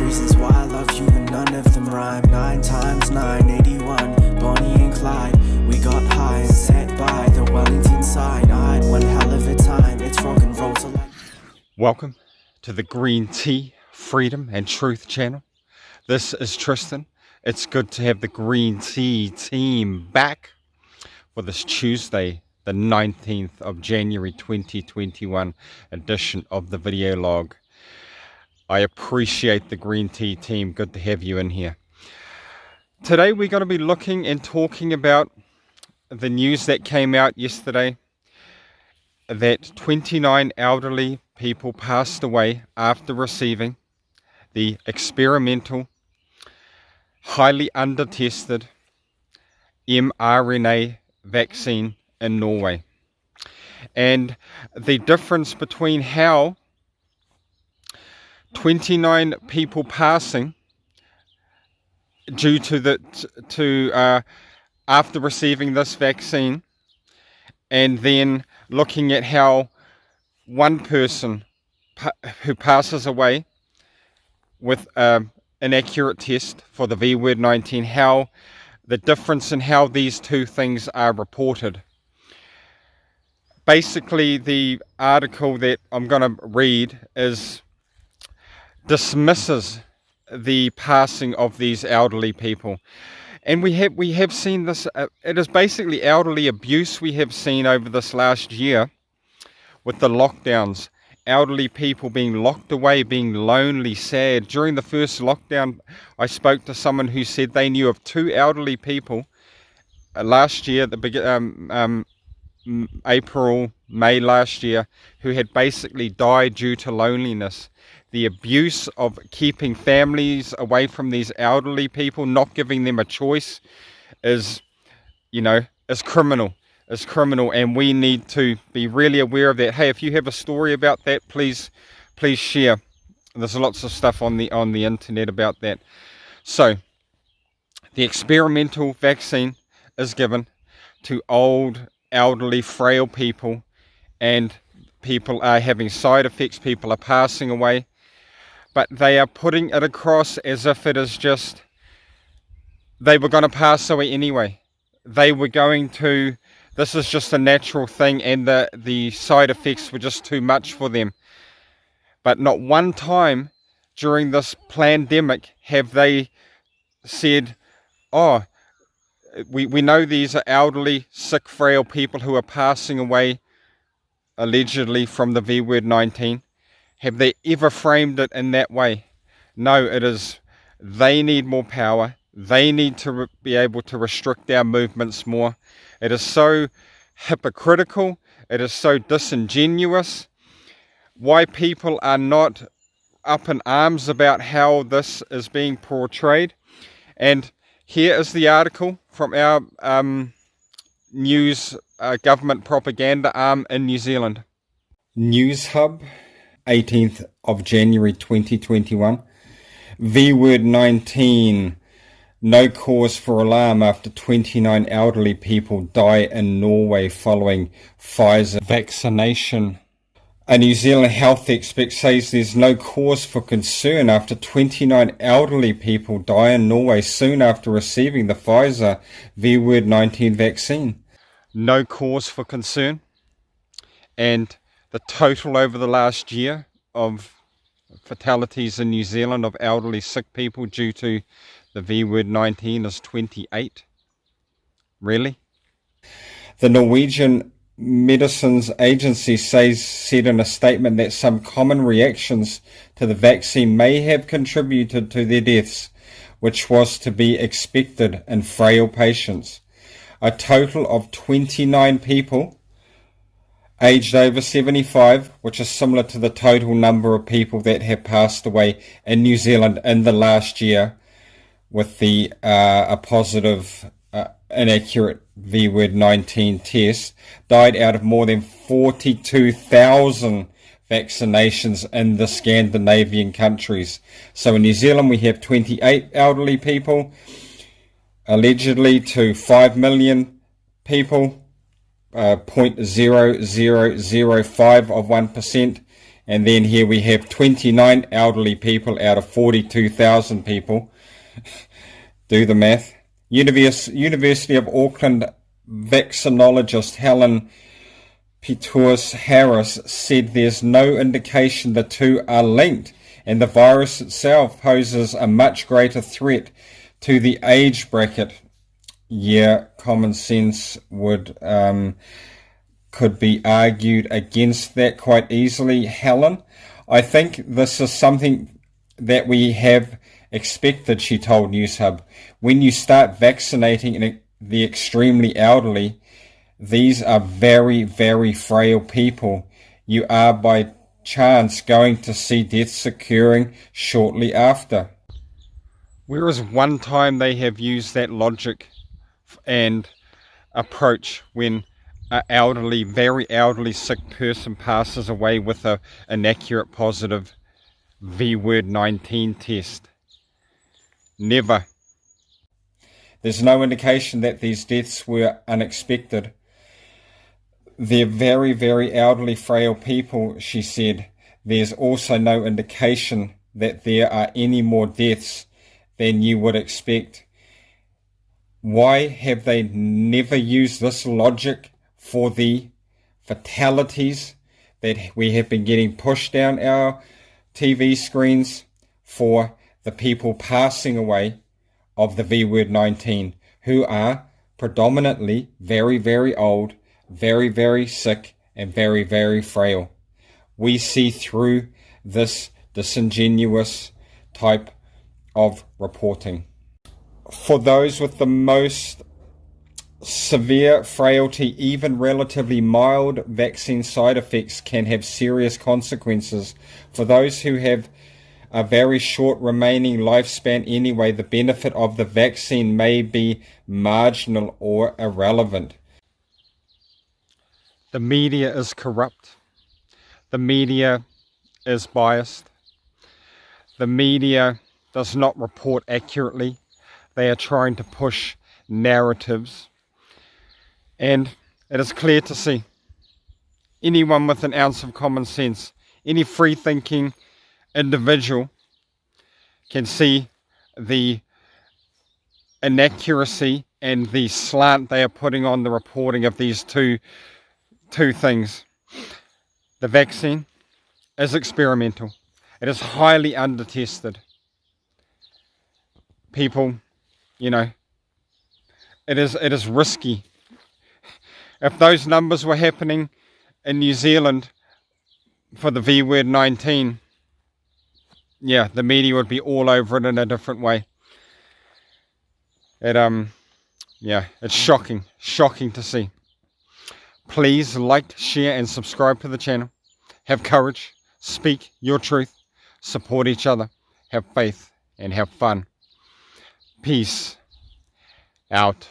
reasons why I love you and none of them rhyme. 9 times 9, 81, Bonnie and Clyde. We got high and sat by the Wellington sign. I had one hell of a time, it's rock and roll to life. Welcome to the Green Tea, Freedom and Truth channel. This is Tristan. It's good to have the Green Tea team back for this Tuesday, the 19th of January 2021 edition of the video log. I appreciate the Green Tea team. Good to have you in here. Today we're going to be looking and talking about the news that came out yesterday that 29 elderly people passed away after receiving the experimental, highly undertested mRNA vaccine in Norway. And the difference between how 29 people passing due to after receiving this vaccine, and then looking at how one person who passes away with an inaccurate test for the V-word-19, how the difference in how these two things are reported. Basically, the article that I'm going to read dismisses the passing of these elderly people. And we have seen this, it is basically elderly abuse we have seen over this last year with the lockdowns. Elderly people being locked away, being lonely, sad. During the first lockdown, I spoke to someone who said they knew of 2 elderly people last year, April, May last year, who had basically died due to loneliness. The abuse of keeping families away from these elderly people, not giving them a choice, is criminal. Is criminal, and we need to be really aware of that. Hey, if you have a story about that, please share. There's lots of stuff on the internet about that. So, the experimental vaccine is given to old, elderly, frail people, and people are having side effects. People are passing away, but they are putting it across as if it is just they were going to pass away anyway. They were going to. This is just a natural thing, and the side effects were just too much for them. But not one time during this pandemic have they said, oh, we know these are elderly, sick, frail people who are passing away allegedly from the V-word-19. Have they ever framed it in that way? No, it is they need more power. They need to be able to restrict our movements more. It is so hypocritical. It is so disingenuous. Why people are not up in arms about how this is being portrayed. And here is the article from our news government propaganda arm in New Zealand. News Hub, 18th of January 2021. V-word-19. No cause for alarm after 29 elderly people die in Norway following Pfizer vaccination. A New Zealand health expert says there's no cause for concern after 29 elderly people die in Norway soon after receiving the Pfizer V-word-19 vaccine. No cause for concern. And the total over the last year of fatalities in New Zealand of elderly sick people due to the V-word-19 is 28. Really? The Norwegian Medicines Agency said in a statement that some common reactions to the vaccine may have contributed to their deaths, which was to be expected in frail patients. A total of 29 people aged over 75, which is similar to the total number of people that have passed away in New Zealand in the last year, with a positive inaccurate V-word-19 test, died out of more than 42,000 vaccinations in the Scandinavian countries. So in New Zealand we have 28 elderly people, allegedly to 5 million people, 0.0005 of 1%, And then here we have 29 elderly people out of 42,000 people. Do the math. University of Auckland vaccinologist Helen Peters-Harris said there's no indication the two are linked, and the virus itself poses a much greater threat to the age bracket. Yeah, common sense could be argued against that quite easily, Helen. I think this is something that we have expected, she told NewsHub. When you start vaccinating the extremely elderly, these are very, very frail people. You are by chance going to see deaths occurring shortly after. Whereas one time they have used that logic and approach when an elderly, very elderly sick person passes away with an inaccurate positive V-word-19 test. Never. There's no indication that these deaths were unexpected. They're very, very elderly, frail people, she said. There's also no indication that there are any more deaths than you would expect. Why have they never used this logic for the fatalities that we have been getting pushed down our TV screens for the people passing away of the V-word-19, who are predominantly very, very old, very, very sick, and very, very frail? We see through this disingenuous type of reporting. For those with the most severe frailty, even relatively mild vaccine side effects can have serious consequences. For those who have a very short remaining lifespan anyway, the benefit of the vaccine may be marginal or irrelevant. The media is corrupt. The media is biased. The media does not report accurately. They are trying to push narratives. And it is clear to see. Anyone with an ounce of common sense, any free-thinking individual can see the inaccuracy and the slant they are putting on the reporting of these two things. The vaccine is experimental. It is highly undertested. People, it is risky. If those numbers were happening in New Zealand for the V-word-19, yeah, the media would be all over it in a different way. It's shocking to see. Please like, share and subscribe to the channel. Have courage, speak your truth, support each other, have faith and have fun. Peace out.